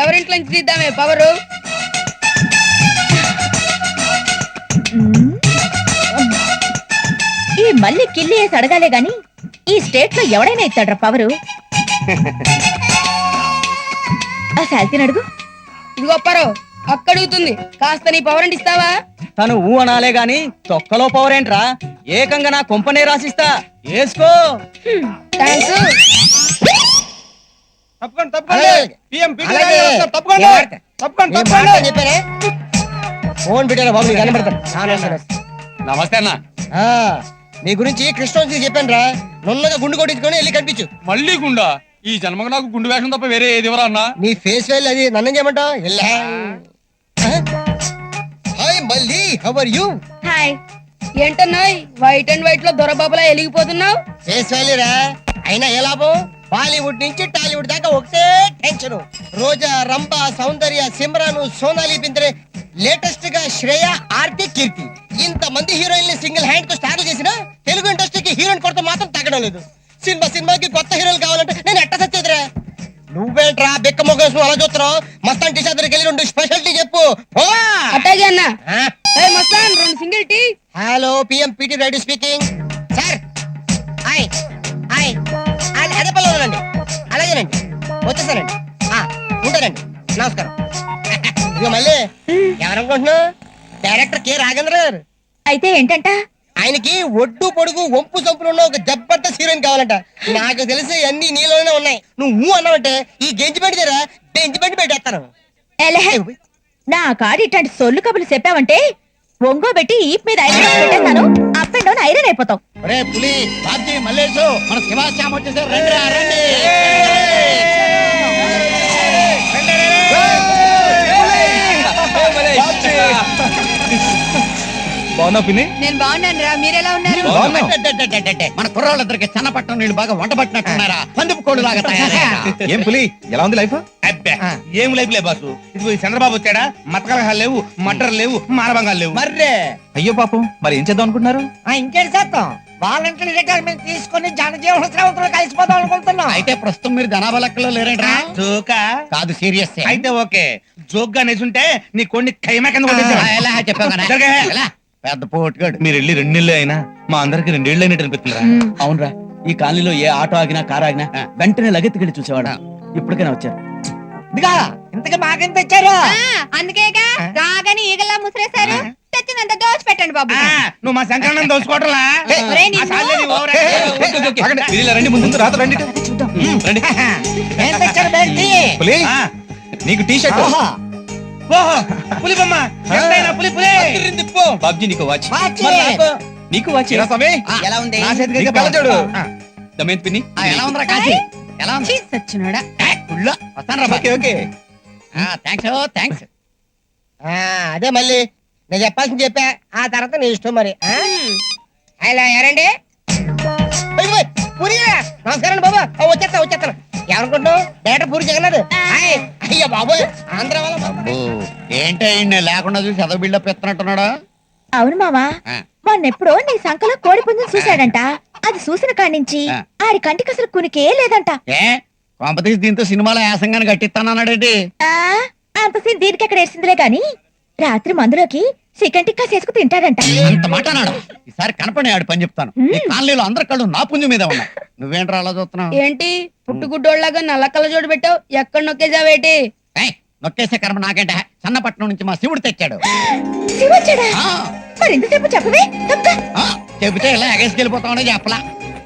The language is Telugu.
ఎవరింట్లో నుంచి తీద్దామే పవరు? ఈ మళ్ళీ కిల్లి వేసి అడగాలే గాని ఈ స్టేట్ లో ఎవడైనా ఇస్తాడ్రా పవరు. ఆ శాల్తీని అడుగు. ఇదిగో పరో అక్కడుగుతుంది, కాస్త నీ పవర్ అంటే ఇస్తావా? తను ఊ అనాలే గాని తొక్కలో పవర్ ఏంట్రా, ఏకంగా నా కొంపనే రాసిస్తా, వేసుకో. థాంక్స్. ఫోన్ పెట్టారా బాబు, కనబడతాను. నమస్తే అన్న. నీ గురించి కృష్ణవంశీ చెప్పాను రా, నున్నగా గుండు కొట్టించుకొని వెళ్ళి కనిపించు. మళ్ళీ గుండా? ఈ జన్మకు నాకు గుండు వేషం తప్ప వేరే ఏది ఎవరా అన్న? నీ ఫేస్ వాల్యూ అది, నన్ను చేయమంటావు? హాయ్ మళ్ళీ, హౌ ఆర్ యు? హాయ్. ఏంటన్నాయ్ వైట్ అండ్ వైట్ లో దొరబాబులా ఎలిగిపోతున్నావు? ఫేస్ వాల్యూ రా, అయినా ఏ లాభం? బాలీవుడ్ నుంచి టాలీవుడ్ దాకా ఒకటే టెన్షన్. రోజా, రంభ, సౌందర్య, సిమ్రాను, సోనాలి బింద్రే, లేటెస్ట్ గా శ్రేయ, ఆర్తి, కీర్తి, ఇంత మంది హీరోయిన్ సింగిల్ హ్యాండ్ తో స్టార్ట్ చేసిన తెలుగు ఇండస్ట్రీకి హీరోయిన్ కొరత మాత్రం తగ్గడం లేదు. సినిమాకి కొత్త హీరోలు కావాలంటే నేను ఎట్ట సచ్చేదిరా? నువ్వేంట్రా బెక్క మొగేసు అలా చూస్తున్నావు? మస్తాన్ టీ షాప్ దగ్గరికి వెళ్ళి 2 స్పెషల్ టీ చెప్పు. అట్టాగే అన్న. Mastan 2 single tea. Hello, PM PT Reddy speaking. Sir hi hi, అదే పనులు ఉండండి. అలాగేనండి, వచ్చేసానండి. ఉంటానండి, నమస్కారం. ఇక మళ్ళీ ఎవరనుకుంటున్నావు? డైరెక్టర్ కె రాఘేంద్ర గారు. అయితే ఏంటంట? ఆయనకి ఒడ్డు పొడుగు వంపు చంపులు ఉన్న ఒక జబర్దస్త్ హీరోయిన్ కావాలంట. నాకు తెలిసి అన్ని నీలోనే ఉన్నాయి. నువ్వు అన్నావంటే ఈ గెంజి పెడితేరా బెంచి పెట్టి పెట్టేస్తాను. నా కాడి ఇట్లాంటి సొల్లు కబులు చెప్పావంటే ఒంగోబెట్టి ఈప్ మీద ఐరన్ పెట్టేస్తాను. అప్ అండ్ డౌన్ ఐరన్ అయిపోతాం. రే పులి, బాబ్జీ, మల్లేషు, మన శివాశ్యామ వచ్చేసారు. రండి రా, రండి. బాగున్నా పిన్ని? నేను బాగున్నాను రా, మీరెలా ఉన్నారు? మన కుర్రాళ్ళిద్దరికి సన్నపట్నం నీళ్ళు బాగా వంట పట్టినట్టున్నారా? పందుపు కోళ్ళు లాగా తయారయ్యారా? ఏం పులి, ఎలా ఉంది లైఫ్? అబ్బే ఏం లైఫ్ లే బాసు. ఇది చంద్రబాబు వచ్చాడా, మతకలహాలు లేవు, మటర్లు లేవు, మానభంగాలు లేవు. మర్రే అయ్యో పాపం, మరి ఏం చేద్దాం అనుకుంటున్నారు? ఇంకేంటి చేస్తాం, వాలంటీర్ రిటైర్మెంట్ తీసుకుని జనజీవన శ్రవంతులు కలిసిపోదాం అనుకుంటున్నాం. అయితే ప్రస్తుతం మీరు జనాభా లెక్కలో లేరేంట్రా? జోకా కాదు, సీరియస్. అయితే ఓకే, జోక్ గా నేసుంటే నీ కొన్ని ఖైమా కింద కొట్టేసాను. పెద్ద పోటుగాడు. మీరు వెళ్ళి 2 నెలలు అయినా మా అందరికి 2 ఏళ్ళు అయినట్టు అనిపిస్తుందిరా. అవునరా, ఈ కాలనీలో ఏ ఆటో ఆగినా కారు ఆగినా వెంటనే లగెత్తుకెళ్ళి చూసేవాడా. ఇప్పటికైనా వచ్చారు. ఇదిగా ఇంతకీ మాకెంత ఇచ్చారు? అందుకేగా రాగానే ఈగల్లా ముసిరేశారు. తెచ్చినంత దోచి పెట్టండి బాబు. నువ్వు మా శంకరన్న దోచుకోవటంలా? రండి, ముందు రాత్రి రండి. రండి. ఎంత ఇచ్చారు బేటీ? పులి, నీకు టీ షర్ట్. ఓహో, పులి బొమ్మ. ఎంతైనా పులి పులి. బాబ్జీ, నీకు వాచ్. నీకు వాచ్. ఎలా ఉంది? నా చేతికి నీకు కళ్ళ చూడు. దమయంత్ పిన్ని, ఎలా ఉందిరా కాశీ? ఎలా ఉంది? సచ్చినాడా. వస్తాను రా. Okay okay. థ్యాంక్స్. అదే మళ్ళీ నేను చెప్పాల్సింది చెప్పా, ఆ తర్వాత నీ ఇష్టం మరి. అలా ఎవరండి? నమస్కారం బాబా. వచ్చేస్తాను. ఎవరనుకుంటున్నావు? డైరెక్టర్ పూరి జగన్నాథ్. అయ్యా బాబోయ్, ఆంధ్ర వాళ్ళ బాబు. ఏంటి లేకుండా చూసి అదో బిల్డప్ ఎత్తున్నట్టున్నాడా? అవును మావా, మొన్నెప్పుడో నీ సంకలో కోడి పుంజం చూశాడంట. అది చూసిన కాడి నుంచి ఆడి కంటికి అసలు కునికే లేదంట. ఏ కొంపతీసి దీంతో సినిమాలో యాసంగానే కట్టిస్తానన్నాడేంటి? అంత సీన్ దీనికి ఎక్కడ వేసిందిలే గాని రాత్రి మందులోకి చికెన్ టిక్కా చేసుకు తింటాడంట. అంత మాట అన్నాడు. ఈసారి కనపడి ఆడు పని చెప్తాను. ఈ కాలనీలో అందరి కళ్ళు నా పుంజు మీద ఉన్నాయి. నువ్వేంట్రా అలా చూస్తున్నావు? ఏంటి పుట్టుగుడ్డోళ్ళగా నల్ల కళ్ళ జోడు పెట్టావు? ఎక్కడ నొక్కేసావేటి? నొక్కేసే కర్మ నాకేంట. సన్నపట్నం నుంచి మా శివుడు తెచ్చాడు. శివచ్చాడా? మరి ఇంతసేపు చెప్పవే. చెబితే ఇలా ఎగేసుకెళ్ళిపోతామని చెప్పలా.